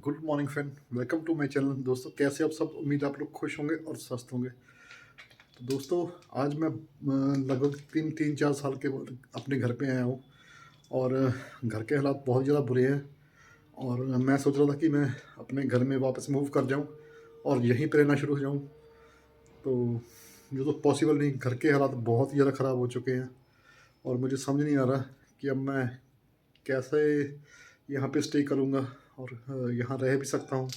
Good morning friend, welcome to my channel. दोस्तों, कैसे आप सब? उम्मीद आप लोग खुश होंगे और स्वस्थ होंगे। तो दोस्तों, आज मैं लगभग तीन तीन चार साल के बाद अपने घर पे आया हूँ। और घर के हालात बहुत ज़्यादा बुरे हैं। और मैं सोच रहा था कि मैं अपने घर में वापस मूव कर जाऊँ और यहीं पर रहना शुरू हो जाऊँ। तो ये तो पॉसिबल नहीं, घर के हालात बहुत ही ज़्यादा ख़राब हो चुके हैं। और मुझे समझ नहीं आ रहा कि अब मैं कैसे यहाँ पे स्टे करूँगा और यहाँ रह भी सकता हूँ।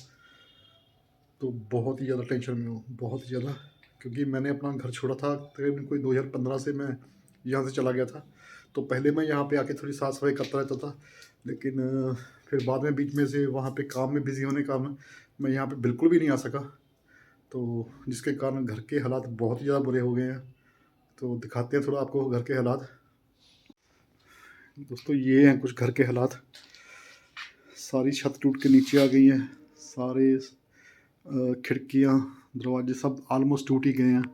तो बहुत ही ज़्यादा टेंशन में हूँ, बहुत ही ज़्यादा। क्योंकि मैंने अपना घर छोड़ा था तकरीबन कोई 2015 से मैं यहाँ से चला गया था। तो पहले मैं यहाँ पे आके थोड़ी साफ सफाई करता रहता था, लेकिन फिर बाद में बीच में से वहाँ पे काम में बिज़ी होने के कारण मैं यहाँ पे बिल्कुल भी नहीं आ सका। तो जिसके कारण घर के हालात बहुत ही ज़्यादा बुरे हो गए हैं। तो दिखाते हैं थोड़ा आपको घर के हालात। दोस्तों, ये हैं कुछ घर के हालात। सारी छत टूट के नीचे आ गई है। सारे खिड़कियाँ, दरवाजे सब ऑलमोस्ट टूट ही गए हैं।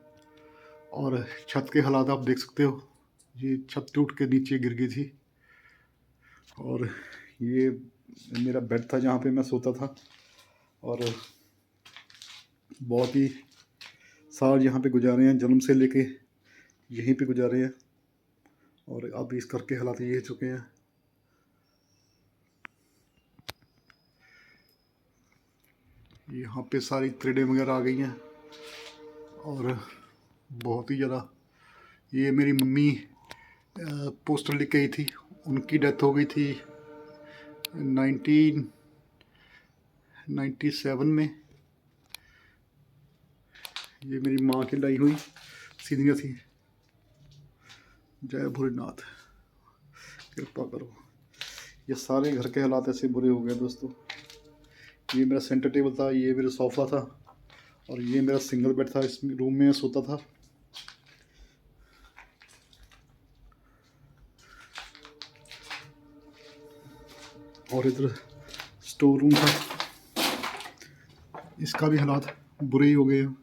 और छत के हालात आप देख सकते हो। ये छत टूट के नीचे गिर गई थी। और ये मेरा बेड था जहाँ पे मैं सोता था। और बहुत ही साल यहाँ पे गुजारे हैं, जन्म से लेके यहीं पे गुजारे हैं। और अब इस घर के हालात ये हो चुके हैं। यहाँ पे सारी त्रेडें वगैरह आ गई हैं। और बहुत ही ज़्यादा, ये मेरी मम्मी पोस्टर लिख गई थी। उनकी डेथ हो गई थी 1997 में। ये मेरी माँ की लाई हुई सीढ़ियाँ थी। जय भोलेनाथ, कृपा करो। ये सारे घर के हालात ऐसे बुरे हो गए दोस्तों। ये मेरा सेंटर टेबल था, ये मेरा सोफ़ा था, और ये मेरा सिंगल बेड था। इस रूम में सोता था। और इधर स्टोर रूम था, इसका भी हालात बुरे ही हो गए हैं।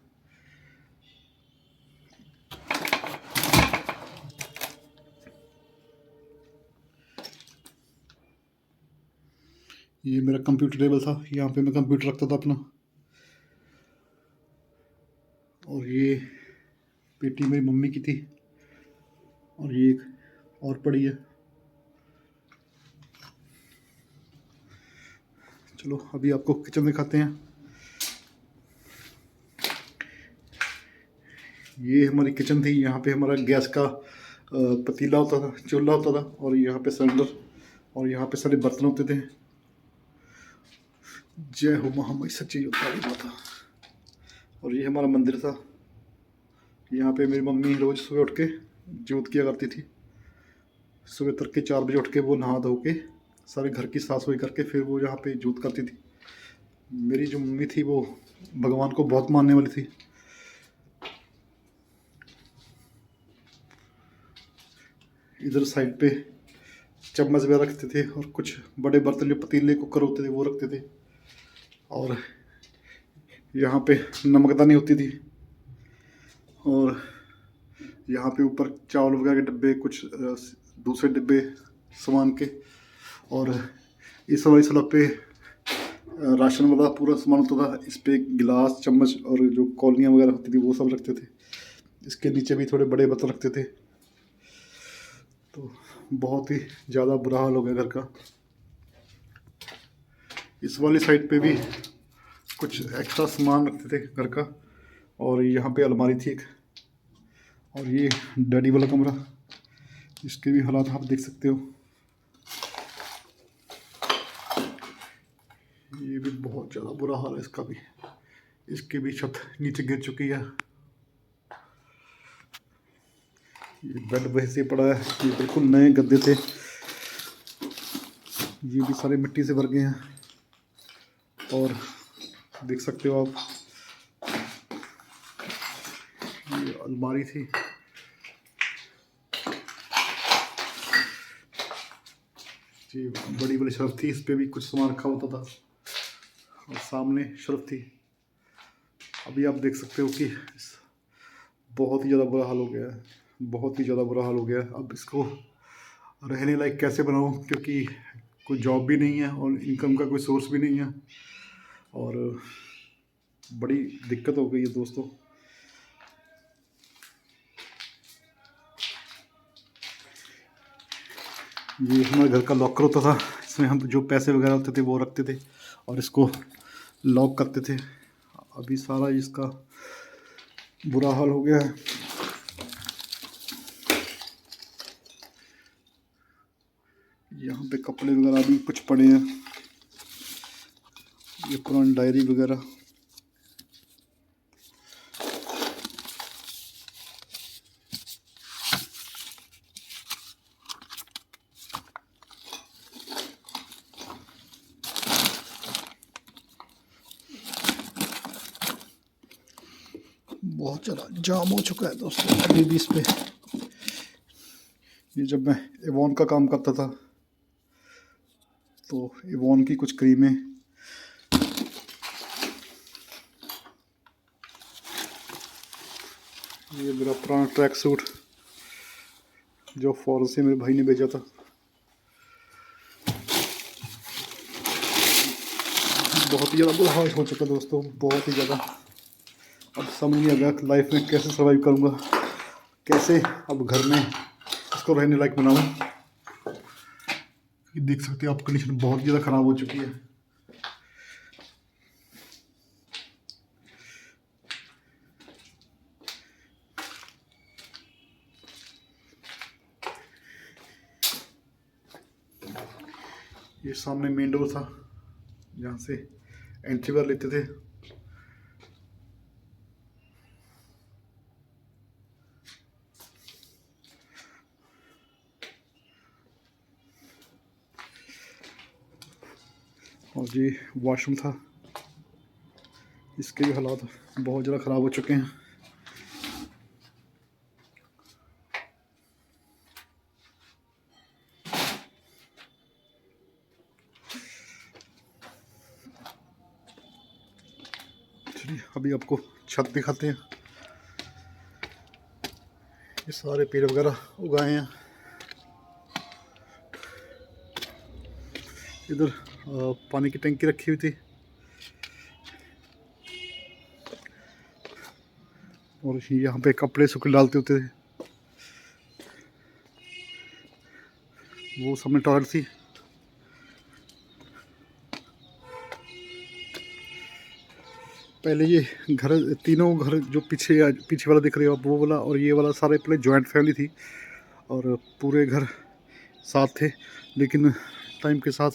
ये मेरा कंप्यूटर टेबल था, यहाँ पे मैं कंप्यूटर रखता था अपना। और ये पेटी मेरी मम्मी की थी। और ये एक और पड़ी है। चलो अभी आपको किचन दिखाते हैं। ये हमारी किचन थी। यहाँ पे हमारा गैस का पतीला होता था, चूल्हा होता था, और यहाँ पे सिलेंडर, और यहाँ पे सारे बर्तन होते थे। जय हो महामाई सच्ची काली माता। और ये हमारा मंदिर था। यहाँ पे मेरी मम्मी रोज़ सुबह उठ के जोत किया करती थी। सुबह तड़के 4 बजे उठ के वो नहा धो के सारे घर की साफ सफाई करके फिर वो यहाँ पे जोत करती थी। मेरी जो मम्मी थी वो भगवान को बहुत मानने वाली थी। इधर साइड पे चम्मच वगैरह रखते थे, और कुछ बड़े बर्तन जो पतीले कुकर होते थे वो रखते थे। और यहाँ पे नमकदानी होती थी। और यहाँ पे ऊपर चावल वगैरह के डब्बे, कुछ दूसरे डिब्बे सामान के। और इस वाली स्लैब पे राशन वाला पूरा सामान होता था। इस पे गिलास, चम्मच और जो कॉलियाँ वगैरह होती थी वो सब रखते थे। इसके नीचे भी थोड़े बड़े बर्तन रखते थे। तो बहुत ही ज़्यादा बुरा हाल हो गया घर का। इस वाली साइड पे भी कुछ एक्स्ट्रा सामान रखते थे घर का। और यहाँ पे अलमारी थी एक। और ये डैडी वाला कमरा, इसके भी हालात आप देख सकते हो। ये भी बहुत ज़्यादा बुरा हाल है इसका भी। इसकी भी छत नीचे गिर चुकी है। ये बेड वैसे पड़ा है, ये बिल्कुल नए गद्दे थे। ये भी सारे मिट्टी से भर गए हैं। और देख सकते हो आप, ये अलमारी थी। ये बड़ी बड़ी शेल्फ थी, इस पे भी कुछ सामान रखा होता था। और सामने शेल्फ थी। अभी आप देख सकते हो कि बहुत ही ज़्यादा बुरा हाल हो गया है। बहुत ही ज़्यादा बुरा हाल हो गया है। अब इसको रहने लायक कैसे बनाऊँ, क्योंकि कोई जॉब भी नहीं है और इनकम का कोई सोर्स भी नहीं है। और बड़ी दिक्कत हो गई है दोस्तों। ये हमारे घर का लॉकर होता था, इसमें हम जो पैसे वगैरह होते थे वो रखते थे और इसको लॉक करते थे। अभी सारा इसका बुरा हाल हो गया है। यहाँ पे कपड़े वगैरह भी कुछ पड़े हैं, ये पुरानी डायरी वगैरह। बहुत ज़्यादा जाम हो चुका है दोस्तों अभी भी इस पे। ये जब मैं एवॉन का काम करता था तो एवॉन की कुछ क्रीमें, ये मेरा पुराना ट्रैक सूट जो फॉरन से मेरे भाई ने भेजा था। बहुत ही ज़्यादा बुरा हाल हो चुका दोस्तों, बहुत ही ज़्यादा। अब समझ नहीं आ गया लाइफ में कैसे सर्वाइव करूँगा, कैसे अब घर में इसको रहने लायक बनाऊँ। देख सकते हो आप, कंडीशन बहुत ज़्यादा ख़राब हो चुकी है। ये सामने मेन डोर था जहाँ से एंट्री कर लेते थे। और ये वॉशरूम था, इसके भी हालात बहुत ज़्यादा ख़राब हो चुके हैं। चलिए अभी आपको छत दिखाते हैं। ये सारे पेड़ वगैरह उगाए हैं। इधर पानी की टंकी रखी हुई थी और यहाँ पे कपड़े सूखे डालते होते थे। वो सामने टॉयलेट थी। पहले ये घर, तीनों घर जो पीछे वाला दिख रहे हो आप, वो वाला और ये वाला, सारे पहले जॉइंट फैमिली थी और पूरे घर साथ थे। लेकिन टाइम के साथ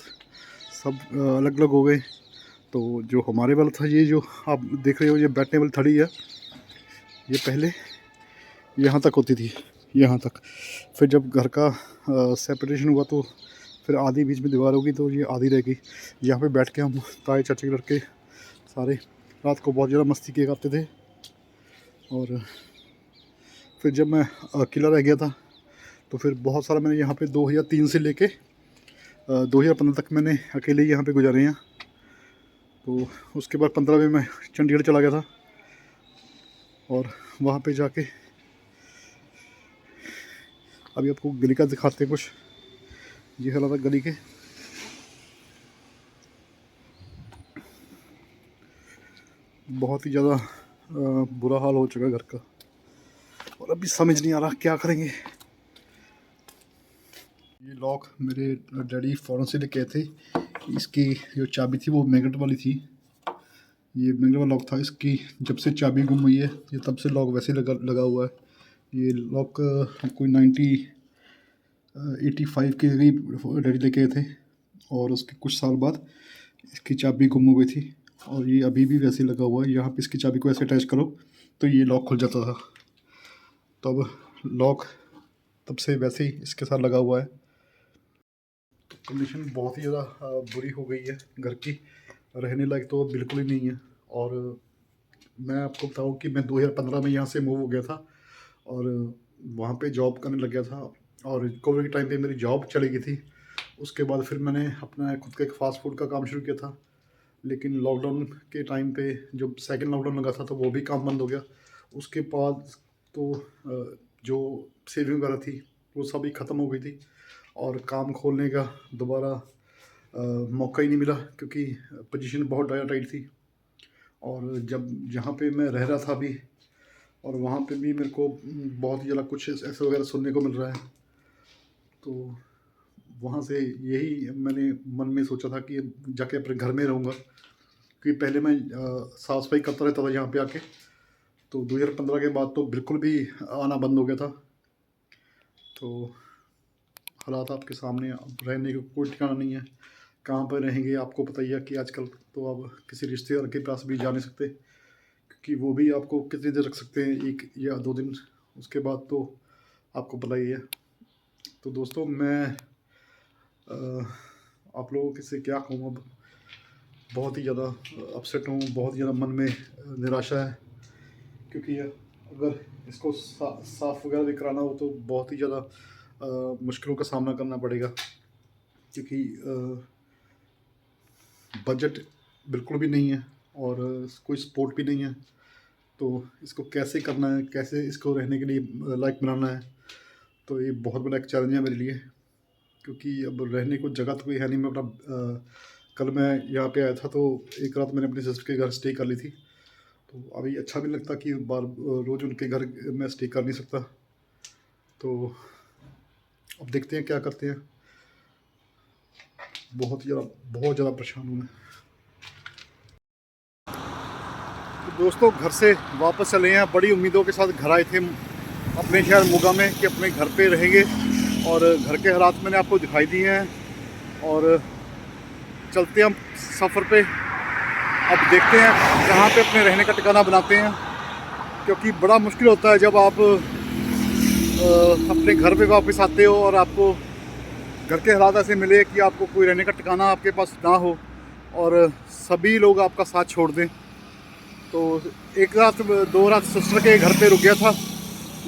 सब अलग अलग हो गए। तो जो हमारे वाला था, ये जो आप देख रहे हो, ये बैठने वाली थड़ी है, ये पहले यहाँ तक होती थी, यहाँ तक। फिर जब घर का सेपरेशन हुआ तो फिर आधी बीच में दीवार होगी, तो ये आधी रह गई। यहाँ पे बैठ के हम ताए चाचे के लड़के सारे रात को बहुत ज़्यादा मस्ती किया करते थे। और फिर जब मैं अकेला रह गया था तो फिर बहुत सारा मैंने यहाँ पे 2003 से लेके 2015 तक मैंने अकेले ही यहाँ पे गुजारे हैं। तो उसके बाद 15 में मैं चंडीगढ़ चला गया था और वहाँ पे जाके अभी आपको गली का दिखाते हैं कुछ। ये हालात गली के, बहुत ही ज़्यादा बुरा हाल हो चुका है घर का और अभी समझ नहीं आ रहा क्या करेंगे। ये लॉक मेरे डैडी फ़ौरन से लेके आए थे। इसकी जो चाबी थी वो मैग्नेट वाली थी, ये मैग्नेट वाला लॉक था। इसकी जब से चाबी गुम हुई है, ये तब से लॉक वैसे लगा हुआ है। ये लॉक कोई 85 के करीब डैडी लेके आए थे और उसके कुछ साल बाद इसकी चाबी गुम हो गई थी और ये अभी भी वैसे लगा हुआ है। यहाँ पे इसकी चाबी को ऐसे अटैच करो तो ये लॉक खुल जाता था। तो अब लॉक तब से वैसे ही इसके साथ लगा हुआ है। तो कंडीशन बहुत ही ज़्यादा बुरी हो गई है घर की, रहने लायक तो बिल्कुल ही नहीं है। और मैं आपको बताऊं कि मैं 2015 में यहाँ से मूव हो गया था और वहाँ पे जॉब करने लग गया था और कोविड के टाइम पे मेरी जॉब चली गई थी। उसके बाद फिर मैंने अपना खुद का एक फ़ास्ट फूड का काम शुरू किया था। लेकिन लॉकडाउन के टाइम पे जब सेकंड लॉकडाउन लगा था तो वो भी काम बंद हो गया। उसके बाद तो जो सेविंग वगैरह थी वो सभी ख़त्म हो गई थी और काम खोलने का दोबारा मौका ही नहीं मिला क्योंकि पोजीशन बहुत टाइट थी। और जब जहाँ पे मैं रह रहा था अभी, और वहाँ पे भी मेरे को बहुत ही ज़्यादा कुछ ऐसे वगैरह सुनने को मिल रहा है। तो वहाँ से यही मैंने मन में सोचा था कि जाके अपने घर में रहूँगा, क्योंकि पहले मैं साफ़ सफाई करता रहता था यहाँ पे आके। तो 2015 के बाद तो बिल्कुल भी आना बंद हो गया था। तो हालात आपके सामने, अब रहने का कोई ठिकाना नहीं है, कहाँ पर रहेंगे आपको पता ही है कि आजकल तो अब किसी रिश्तेदार के पास भी जा नहीं सकते, क्योंकि वो भी आपको कितनी देर रख सकते हैं, 1 या 2 दिन, उसके बाद तो आपको पता ही है। तो दोस्तों मैं आप लोगों के से क्या कहूँ, अब बहुत ही ज़्यादा अपसेट हूँ, बहुत ज़्यादा मन में निराशा है, क्योंकि अगर इसको साफ़ वगैरह भी कराना हो तो बहुत ही ज़्यादा मुश्किलों का सामना करना पड़ेगा, क्योंकि बजट बिल्कुल भी नहीं है और कोई सपोर्ट भी नहीं है। तो इसको कैसे करना है, कैसे इसको रहने के लिए लायक बनाना है, तो ये बहुत बड़ा एक चैलेंज है मेरे लिए, क्योंकि अब रहने को जगह तो कोई है नहीं। मैं अपना कल मैं यहाँ पे आया था तो एक रात मैंने अपनी सिस्टर के घर स्टे कर ली थी। तो अभी अच्छा भी लगता कि बार रोज़ उनके घर मैं स्टे कर नहीं सकता। तो अब देखते हैं क्या करते हैं। बहुत ज़्यादा परेशान हूँ मैं। तो दोस्तों घर से वापस चले हैं, बड़ी उम्मीदों के साथ घर आए थे अपने शहर मोगा में कि अपने घर पे रहेंगे, और घर के हालात मैंने आपको दिखाई दिए हैं। और चलते हैं हम सफ़र पे। अब देखते हैं कहाँ पे अपने रहने का ठिकाना बनाते हैं, क्योंकि बड़ा मुश्किल होता है जब आप अपने घर पे वापस आते हो और आपको घर के हालात ऐसे मिले कि आपको कोई रहने का ठिकाना आपके पास ना हो और सभी लोग आपका साथ छोड़ दें। तो एक रात 2 रात सिस्टर के घर पे रुक गया था,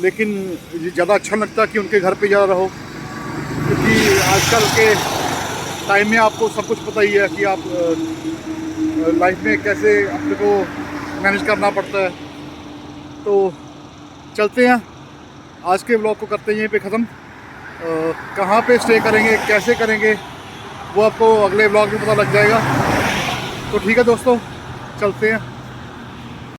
लेकिन ये ज़्यादा अच्छा लगता कि उनके घर पे ज़्यादा रहो, क्योंकि आजकल के टाइम में आपको सब कुछ पता ही है कि आप लाइफ में कैसे अपने को मैनेज करना पड़ता है। तो चलते हैं, आज के ब्लॉग को करते हैं यहीं पे ख़त्म। कहाँ पे स्टे करेंगे, कैसे करेंगे, वो आपको अगले ब्लॉग में पता लग जाएगा। तो ठीक है दोस्तों, चलते हैं।